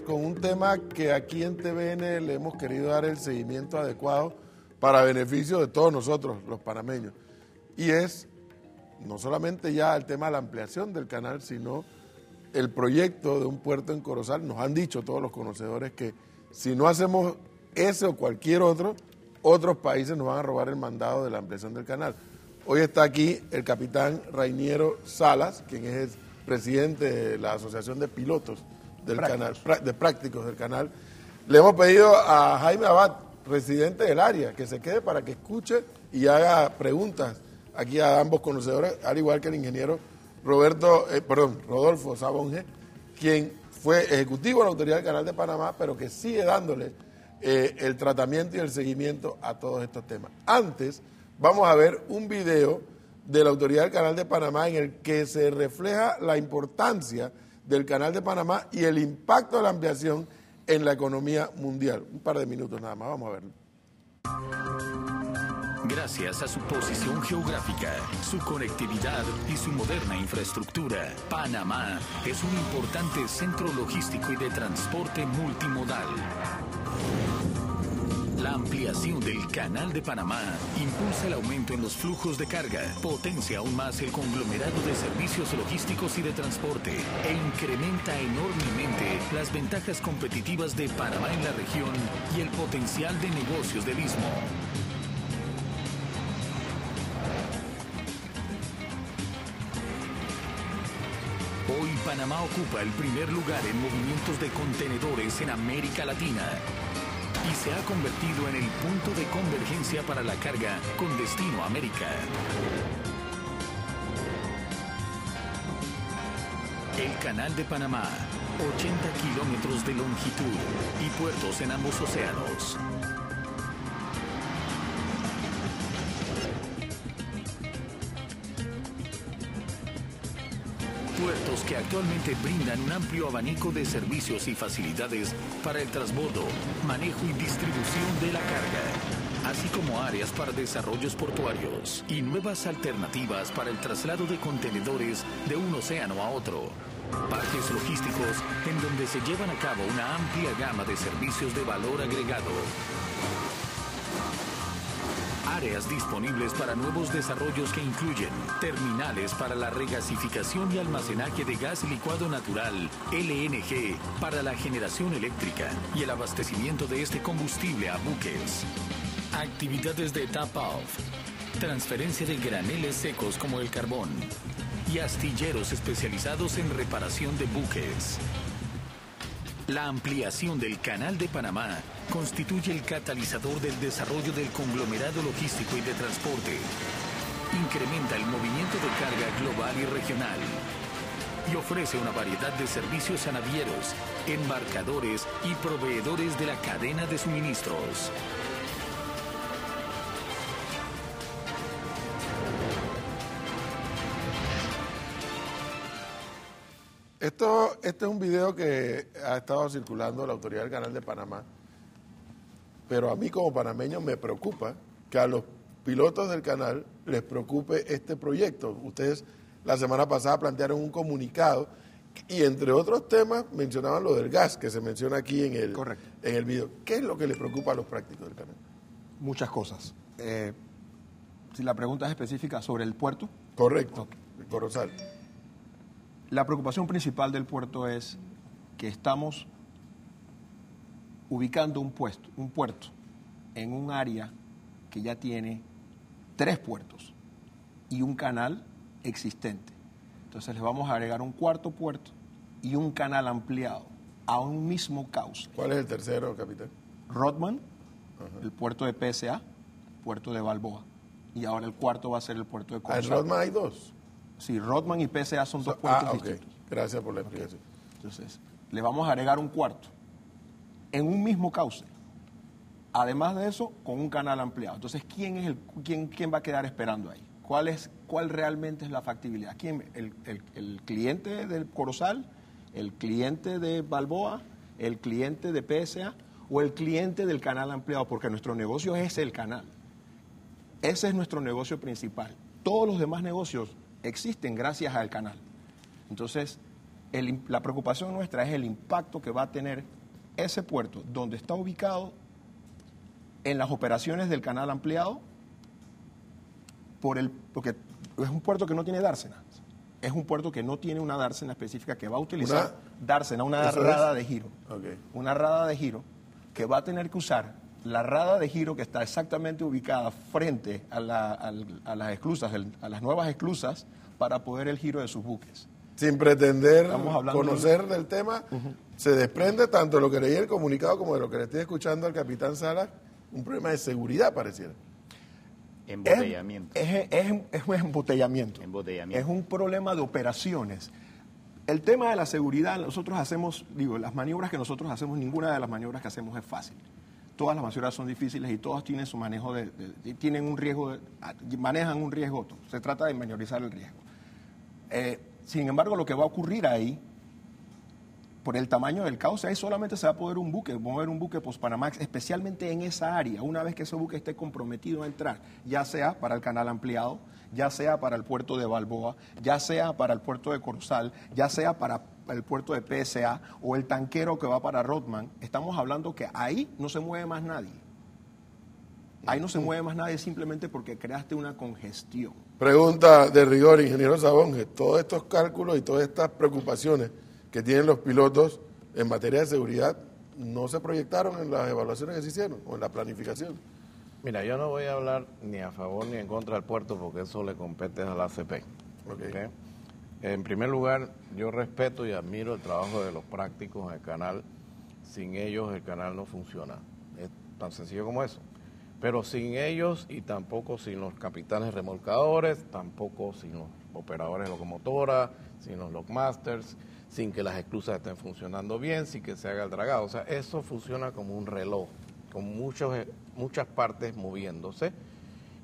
con un tema que aquí en TVN le hemos querido dar el seguimiento adecuado para beneficio de todos nosotros, los panameños. Y es no solamente ya el tema de la ampliación del canal, sino el proyecto de un puerto en Corozal. Nos han dicho todos los conocedores que si no hacemos ese o cualquier otro, otros países nos van a robar el mandado de la ampliación del canal. Hoy está aquí el capitán Rainiero Salas, quien es el presidente de la Asociación de Pilotos del canal, de prácticos del canal. Le hemos pedido a Jaime Abad, residente del área, que se quede para que escuche y haga preguntas aquí a ambos conocedores, al igual que el ingeniero Rodolfo Sabonge, quien fue ejecutivo de la Autoridad del Canal de Panamá, pero que sigue dándole el tratamiento y el seguimiento a todos estos temas. Antes, vamos a ver un video de la Autoridad del Canal de Panamá en el que se refleja la importancia del Canal de Panamá y el impacto de la ampliación en la economía mundial. Un par de minutos nada más, vamos a verlo. Gracias a su posición geográfica, su conectividad y su moderna infraestructura, Panamá es un importante centro logístico y de transporte multimodal. La ampliación del Canal de Panamá impulsa el aumento en los flujos de carga, potencia aún más el conglomerado de servicios logísticos y de transporte e incrementa enormemente las ventajas competitivas de Panamá en la región y el potencial de negocios del istmo. Hoy Panamá ocupa el primer lugar en movimientos de contenedores en América Latina y se ha convertido en el punto de convergencia para la carga con destino a América. El Canal de Panamá, 80 kilómetros de longitud y puertos en ambos océanos. Puertos que actualmente brindan un amplio abanico de servicios y facilidades para el transbordo, manejo y distribución de la carga, así como áreas para desarrollos portuarios y nuevas alternativas para el traslado de contenedores de un océano a otro. Parques logísticos en donde se llevan a cabo una amplia gama de servicios de valor agregado. Áreas disponibles para nuevos desarrollos que incluyen terminales para la regasificación y almacenaje de gas licuado natural, LNG, para la generación eléctrica y el abastecimiento de este combustible a buques. Actividades de tap-off, transferencia de graneles secos como el carbón y astilleros especializados en reparación de buques. La ampliación del Canal de Panamá constituye el catalizador del desarrollo del conglomerado logístico y de transporte. Incrementa el movimiento de carga global y regional. Y ofrece una variedad de servicios a navieros, embarcadores y proveedores de la cadena de suministros. Este es un video que ha estado circulando la Autoridad del Canal de Panamá, pero a mí como panameño me preocupa que a los pilotos del canal les preocupe este proyecto. Ustedes la semana pasada plantearon un comunicado y entre otros temas mencionaban lo del gas, que se menciona aquí en el video. ¿Qué es lo que les preocupa a los prácticos del canal? Muchas cosas. Si la pregunta es específica sobre el puerto. Correcto, el Corozal. La preocupación principal del puerto es que estamos ubicando un puerto en un área que ya tiene 3 puertos y un canal existente. Entonces le vamos a agregar un cuarto puerto y un canal ampliado a un mismo cauce. ¿Cuál es el tercero, capitán? Rodman, el puerto de PSA, puerto de Balboa. Y ahora el cuarto va a ser el puerto de Corozal. ¿En Rodman hay 2? Sí, Rodman y PSA son 2 puertos distintos. Gracias por la explicación. Entonces, le vamos a agregar un cuarto en un mismo cauce. Además de eso, con un canal ampliado. Entonces, ¿quién va a quedar esperando ahí? ¿Cuál realmente es la factibilidad? ¿Quién? ¿El cliente del Corozal? ¿El cliente de Balboa? ¿El cliente de PSA? ¿O el cliente del canal ampliado? Porque nuestro negocio es el canal. Ese es nuestro negocio principal. Todos los demás negocios existen gracias al canal. Entonces, La preocupación nuestra es el impacto que va a tener ese puerto donde está ubicado en las operaciones del canal ampliado, porque es un puerto que no tiene dársena. Es un puerto que no tiene una dársena específica que va a utilizar dársena, una rada de giro. Okay. Una rada de giro que va a tener que usar la rada de giro que está exactamente ubicada frente a las esclusas, a las nuevas esclusas, para poder el giro de sus buques. Sin pretender conocer del tema, se desprende tanto de lo que leí en el comunicado como de lo que le estoy escuchando al capitán Salas, un problema de seguridad pareciera. Embotellamiento. Es un embotellamiento. Es un problema de operaciones. El tema de la seguridad, nosotros hacemos, las maniobras que nosotros hacemos, ninguna de las maniobras que hacemos es fácil. Todas las maniobras son difíciles y todas tienen su manejo tienen un riesgo, manejan un riesgo. Se trata de mayorizar el riesgo. Sin embargo, lo que va a ocurrir ahí, por el tamaño del cauce, ahí solamente se va a poder mover un buque post-Panamax, especialmente en esa área, una vez que ese buque esté comprometido a entrar, ya sea para el canal ampliado, ya sea para el puerto de Balboa, ya sea para el puerto de Corozal, ya sea para el puerto de PSA o el tanquero que va para Rodman. Estamos hablando que ahí no se mueve más nadie. Ahí no se mueve más nadie simplemente porque creaste una congestión. Pregunta de rigor, ingeniero Sabonge. Todos estos cálculos y todas estas preocupaciones que tienen los pilotos en materia de seguridad no se proyectaron en las evaluaciones que se hicieron o en la planificación. Mira, yo no voy a hablar ni a favor ni en contra del puerto porque eso le compete a la ACP. ¿Okay? En primer lugar, yo respeto y admiro el trabajo de los prácticos en el canal. Sin ellos el canal no funciona. Es tan sencillo como eso. Pero sin ellos y tampoco sin los capitanes remolcadores, tampoco sin los operadores de locomotora, sin los lockmasters, sin que las esclusas estén funcionando bien, sin que se haga el dragado. O sea, eso funciona como un reloj, con muchas partes moviéndose.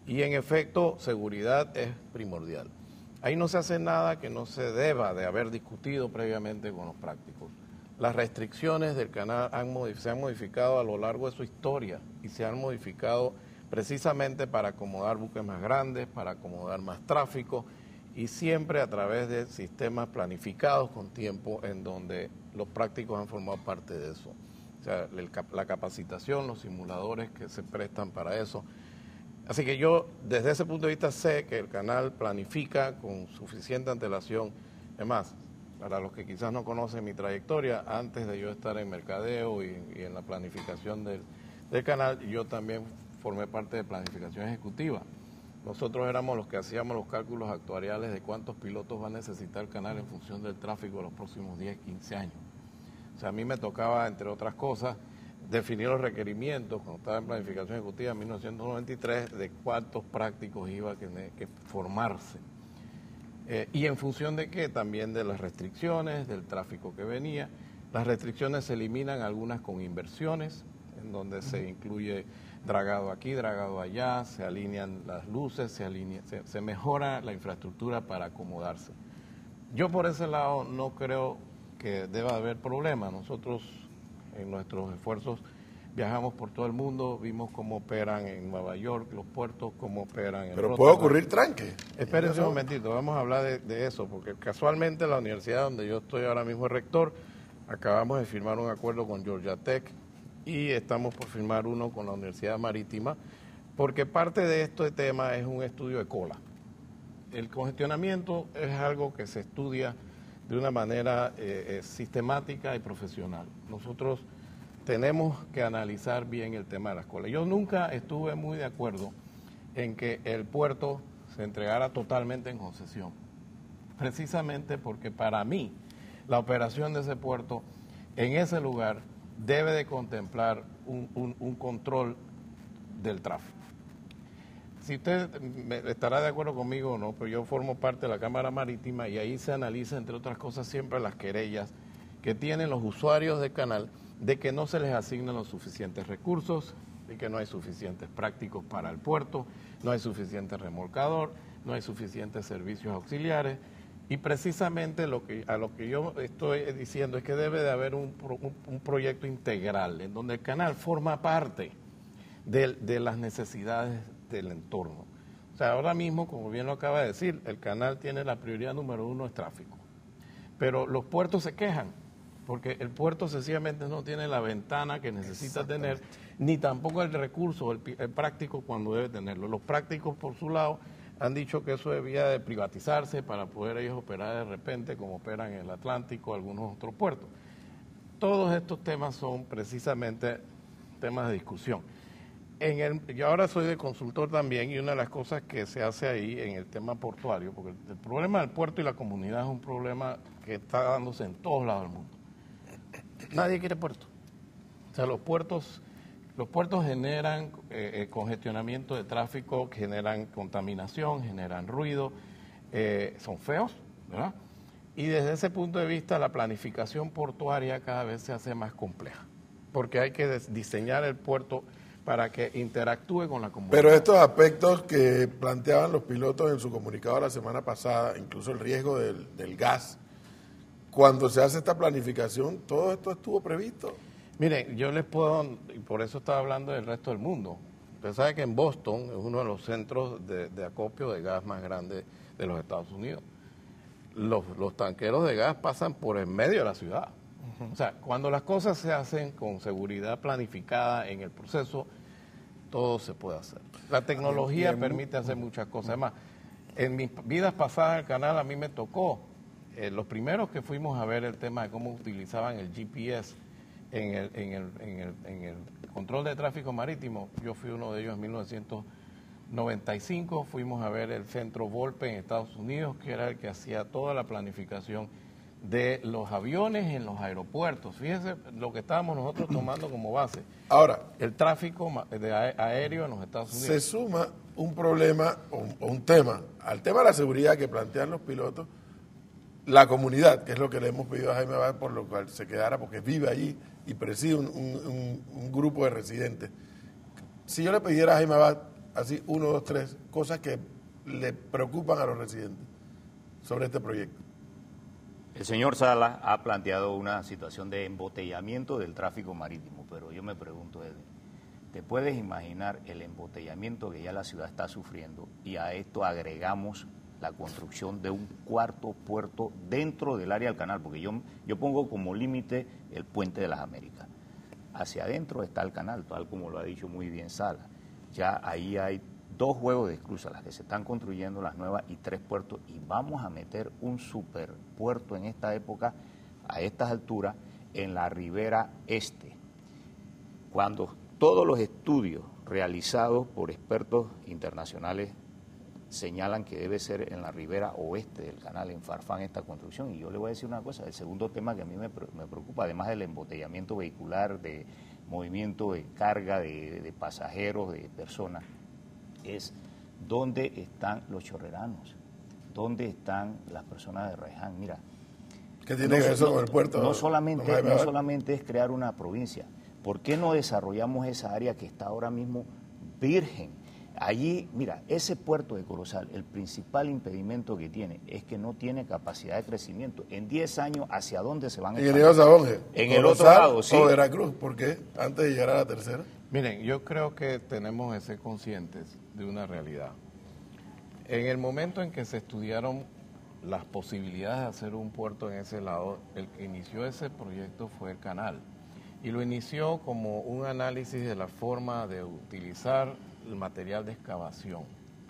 Y en efecto, seguridad es primordial. Ahí no se hace nada que no se deba de haber discutido previamente con los prácticos. Las restricciones del canal se han modificado a lo largo de su historia y se han modificado precisamente para acomodar buques más grandes, para acomodar más tráfico y siempre a través de sistemas planificados con tiempo en donde los prácticos han formado parte de eso. O sea, la capacitación, los simuladores que se prestan para eso. Así que yo desde ese punto de vista sé que el canal planifica con suficiente antelación. Además, para los que quizás no conocen mi trayectoria, antes de yo estar en mercadeo y en la planificación del canal, yo también formé parte de planificación ejecutiva. Nosotros éramos los que hacíamos los cálculos actuariales de cuántos pilotos va a necesitar el canal en función del tráfico de los próximos 10, 15 años. O sea, a mí me tocaba, entre otras cosas, definir los requerimientos, cuando estaba en planificación ejecutiva en 1993, de cuántos prácticos iba a tener que formarse. Y en función de qué, también de las restricciones, del tráfico que venía. Las restricciones se eliminan, algunas con inversiones, en donde se incluye dragado aquí, dragado allá, se alinean las luces, se mejora la infraestructura para acomodarse. Yo por ese lado no creo que deba haber problema. Nosotros en nuestros esfuerzos viajamos por todo el mundo, vimos cómo operan en Nueva York los puertos, cómo operan en Pero Rotterdam. puede ocurrir tranque. Espérense un momentito, vamos a hablar de eso, porque casualmente la universidad donde yo estoy ahora mismo rector, acabamos de firmar un acuerdo con Georgia Tech y estamos por firmar uno con la Universidad Marítima, porque parte de este tema es un estudio de cola. El congestionamiento es algo que se estudia de una manera sistemática y profesional. Nosotros tenemos que analizar bien el tema de las colas. Yo nunca estuve muy de acuerdo en que el puerto se entregara totalmente en concesión, precisamente porque para mí la operación de ese puerto en ese lugar debe de contemplar un control del tráfico. Si usted estará de acuerdo conmigo o no, pero yo formo parte de la Cámara Marítima y ahí se analiza, entre otras cosas, siempre las querellas que tienen los usuarios del canal de que no se les asignan los suficientes recursos, de que no hay suficientes prácticos para el puerto, no hay suficiente remolcador, no hay suficientes servicios auxiliares. Y precisamente a lo que yo estoy diciendo es que debe de haber un proyecto integral en donde el canal forma parte de las necesidades del entorno. O sea, ahora mismo, como bien lo acaba de decir, el canal tiene la prioridad número 1 es tráfico. Pero los puertos se quejan, porque el puerto sencillamente no tiene la ventana que necesita tener, ni tampoco el recurso, el práctico cuando debe tenerlo. Los prácticos, por su lado, han dicho que eso debía de privatizarse para poder ellos operar de repente como operan en el Atlántico, algunos otros puertos. Todos estos temas son precisamente temas de discusión. Yo ahora soy de consultor también, y una de las cosas que se hace ahí en el tema portuario, porque el problema del puerto y la comunidad es un problema que está dándose en todos lados del mundo. Nadie quiere puerto. O sea, los puertos generan congestionamiento de tráfico, generan contaminación, generan ruido, son feos, ¿verdad? Y desde ese punto de vista la planificación portuaria cada vez se hace más compleja, porque hay que diseñar el puerto para que interactúe con la comunidad. Pero estos aspectos que planteaban los pilotos en su comunicado la semana pasada, incluso el riesgo del gas, cuando se hace esta planificación, todo esto estuvo previsto. Miren, yo les puedo, y por eso estaba hablando del resto del mundo. Usted sabe que en Boston es uno de los centros de acopio de gas más grandes de los Estados Unidos. Los tanqueros de gas pasan por en medio de la ciudad. O sea, cuando las cosas se hacen con seguridad planificada en el proceso, todo se puede hacer. La tecnología permite hacer muchas cosas. Además, en mis vidas pasadas al canal a mí me tocó, los primeros que fuimos a ver el tema de cómo utilizaban el GPS en el control de tráfico marítimo, yo fui uno de ellos en 1995, fuimos a ver el centro Volpe en Estados Unidos, que era el que hacía toda la planificación de los aviones en los aeropuertos. Fíjense lo que estábamos nosotros tomando como base. Ahora, el tráfico aéreo en los Estados Unidos. Se suma un problema o un tema, al tema de la seguridad que plantean los pilotos, la comunidad, que es lo que le hemos pedido a Jaime Abad, por lo cual se quedara, porque vive allí y preside un grupo de residentes. Si yo le pidiera a Jaime Abad, así 1, 2, 3, cosas que le preocupan a los residentes sobre este proyecto. El señor Sala ha planteado una situación de embotellamiento del tráfico marítimo, pero yo me pregunto, Edwin, ¿te puedes imaginar el embotellamiento que ya la ciudad está sufriendo y a esto agregamos la construcción de un cuarto puerto dentro del área del canal? Porque yo pongo como límite el Puente de las Américas. Hacia adentro está el canal, tal como lo ha dicho muy bien Sala. Ya ahí hay 2 juegos de esclusas, las que se están construyendo, las nuevas, y 3 puertos, y vamos a meter un superpuerto en esta época, a estas alturas, en la ribera este. Cuando todos los estudios realizados por expertos internacionales señalan que debe ser en la ribera oeste del canal, en Farfán, esta construcción. Y yo le voy a decir una cosa, el segundo tema que a mí me preocupa, además del embotellamiento vehicular, de movimiento de carga, de pasajeros, de personas, es dónde están los chorreranos, dónde están las personas de Raiján. Mira, ¿qué tiene que ver eso con el puerto? No solamente es crear una provincia. ¿Por qué no desarrollamos esa área que está ahora mismo virgen? Allí, mira, ese puerto de Corozal, el principal impedimento que tiene es que no tiene capacidad de crecimiento. En 10 años, ¿hacia dónde se van a expandir? Ingeniero Sabonge, en el otro lado, sí. ¿O Veracruz? ¿Por qué? Antes de llegar a la tercera. Miren, yo creo que tenemos que ser conscientes de una realidad. En el momento en que se estudiaron las posibilidades de hacer un puerto en ese lado, el que inició ese proyecto fue el canal. Y lo inició como un análisis de la forma de utilizar el material de excavación.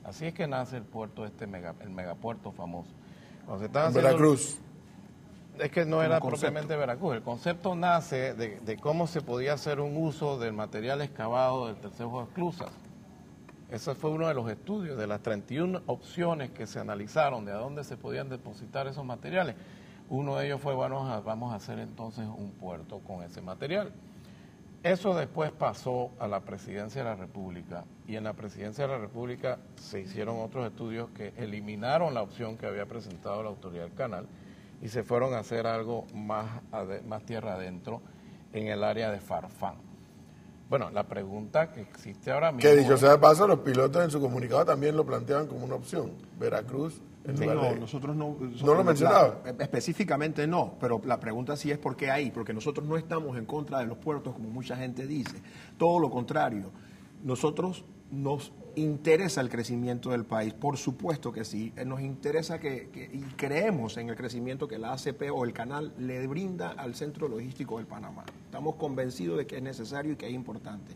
Así es que nace el puerto el megapuerto famoso. Cuando se estaba haciendo, Veracruz. Es que no era propiamente Veracruz. El concepto nace de cómo se podía hacer un uso del material excavado del tercer juego de esclusas. Ese fue uno de los estudios, de las 31 opciones que se analizaron de a dónde se podían depositar esos materiales. Uno de ellos fue, vamos a hacer entonces un puerto con ese material. Eso después pasó a la Presidencia de la República, y en la Presidencia de la República se hicieron otros estudios que eliminaron la opción que había presentado la Autoridad del Canal y se fueron a hacer algo más tierra adentro en el área de Farfán. Bueno, la pregunta que existe ahora mismo... Que dicho sea de paso, los pilotos en su comunicado también lo planteaban como una opción. Veracruz... Nosotros no lo mencionaba. Específicamente no, pero la pregunta sí es por qué ahí, porque nosotros no estamos en contra de los puertos como mucha gente dice. Todo lo contrario. Nosotros nos interesa el crecimiento del país, por supuesto que sí. Nos interesa y creemos en el crecimiento que la ACP o el canal le brinda al centro logístico del Panamá. Estamos convencidos de que es necesario y que es importante.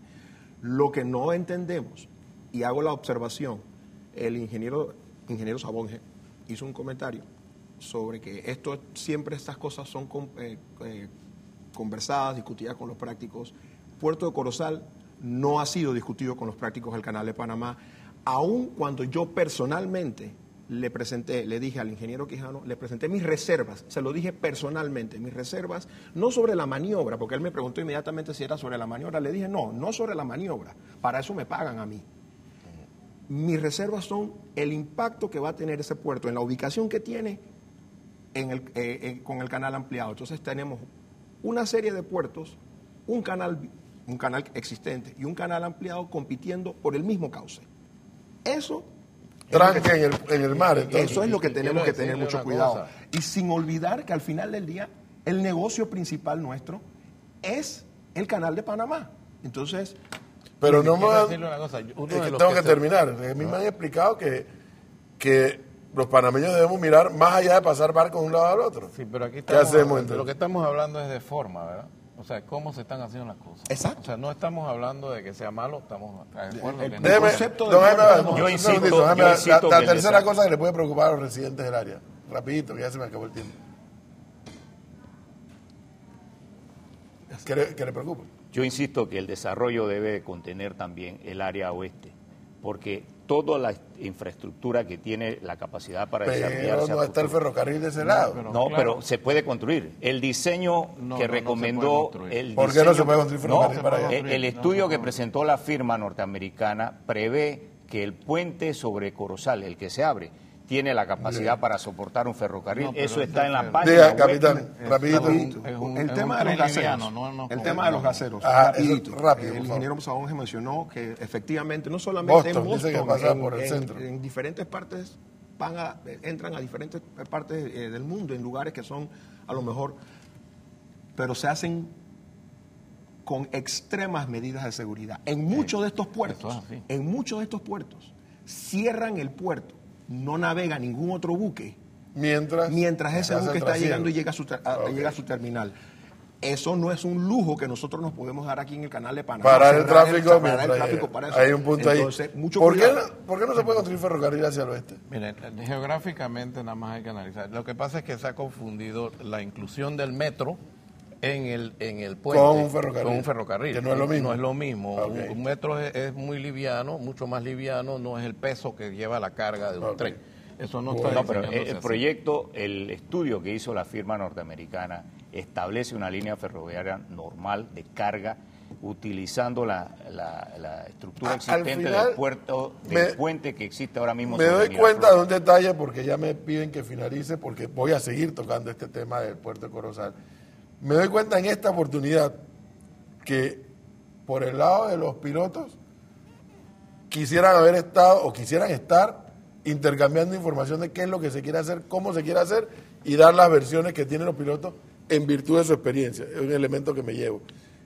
Lo que no entendemos, y hago la observación, el ingeniero Sabonge hizo un comentario sobre que siempre estas cosas son conversadas, discutidas con los prácticos. Puerto de Corozal no ha sido discutido con los prácticos del Canal de Panamá, aun cuando yo personalmente le dije al ingeniero Quijano, le presenté mis reservas, se lo dije personalmente, mis reservas, no sobre la maniobra, porque él me preguntó inmediatamente si era sobre la maniobra, le dije no sobre la maniobra, para eso me pagan a mí. Mis reservas son el impacto que va a tener ese puerto en la ubicación que tiene con el canal ampliado. Entonces tenemos una serie de puertos, un canal existente y un canal ampliado compitiendo por el mismo cauce. Eso tranque en el mar. Entonces. Eso es lo que tenemos que tener mucho cuidado. Y sin olvidar que al final del día el negocio principal nuestro es el canal de Panamá. Entonces, pero no me tengo que terminar. A mí me han explicado que los panameños debemos mirar más allá de pasar barcos de un lado al otro. Sí, pero aquí ¿qué hacemos entonces? Lo que estamos hablando es de forma, ¿verdad? O sea, cómo se están haciendo las cosas. Exacto. O sea, no estamos hablando de que sea malo, estamos de acuerdo. Yo insisto, la tercera cosa que le puede preocupar a los residentes del área. Rapidito, que ya se me acabó el tiempo. ¿Qué le preocupa? Yo insisto que el desarrollo debe contener también el área oeste, porque toda la infraestructura que tiene la capacidad para desarrollarse. Pero no está el ferrocarril de ese lado. Pero se puede construir. El diseño que recomendó... ¿Por qué no se puede construir ferrocarril para allá? El estudio que presentó la firma norteamericana prevé que el puente sobre Corozal, el que se abre, tiene la capacidad para soportar un ferrocarril. Eso está en la página. Diga, capitán, rapidito. El tema de los gaseros. El tema de los gaseros. Rápido. El ingeniero Sabonge mencionó que efectivamente, no solamente Boston, en Boston, dice que pasa por el centro. En diferentes partes entran a diferentes partes del mundo, en lugares que son a lo mejor, pero se hacen con extremas medidas de seguridad. En muchos de estos puertos, cierran el puerto. No navega ningún otro buque mientras ese buque está llegando y llega a su terminal. Eso no es un lujo que nosotros nos podemos dar aquí en el canal de Panamá. Parar el tráfico para eso. Hay un punto. Entonces, ahí. Mucho ¿Por qué no se puede construir ferrocarril hacia el oeste? Miren, geográficamente nada más hay que analizar. Lo que pasa es que se ha confundido la inclusión del metro en el puente con un ferrocarril. Que no es lo mismo. No es lo mismo. Okay. Un metro es muy liviano, mucho más liviano, no es el peso que lleva la carga de un tren. Eso no está pero el proyecto, el estudio que hizo la firma norteamericana establece una línea ferroviaria normal de carga utilizando la estructura existente del puente que existe ahora mismo. Me doy cuenta de un detalle porque ya me piden que finalice porque voy a seguir tocando este tema del puerto de Corozal. Me doy cuenta en esta oportunidad que por el lado de los pilotos quisieran estar intercambiando información de qué es lo que se quiere hacer, cómo se quiere hacer y dar las versiones que tienen los pilotos en virtud de su experiencia. Es un elemento que me llevo.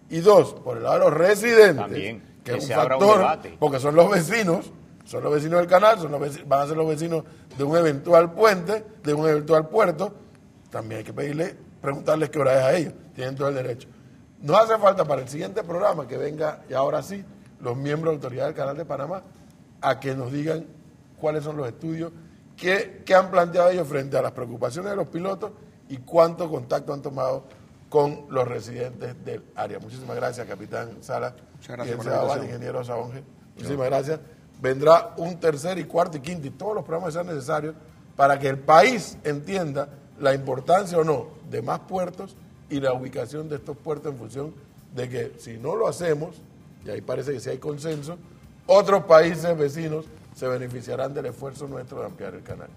Y dos, por el lado de los residentes, también, que es un factor, porque son los vecinos del canal, van a ser los vecinos de un eventual puente, de un eventual puerto, también hay que preguntarles qué hora es a ellos, tienen todo el derecho. No hace falta para el siguiente programa que venga, y ahora sí, los miembros de la Autoridad del Canal de Panamá, a que nos digan cuáles son los estudios que han planteado ellos frente a las preocupaciones de los pilotos y cuánto contacto han tomado con los residentes del área. Muchísimas gracias, capitán Sala. Muchas gracias por la invitación. Ingeniero Sabonge. Muchísimas gracias. Vendrá un tercer y cuarto y quinto y todos los programas que sean necesarios para que el país entienda la importancia o no de más puertos y la ubicación de estos puertos en función de que si no lo hacemos, y ahí parece que sí hay consenso, otros países vecinos se beneficiarán del esfuerzo nuestro de ampliar el canal.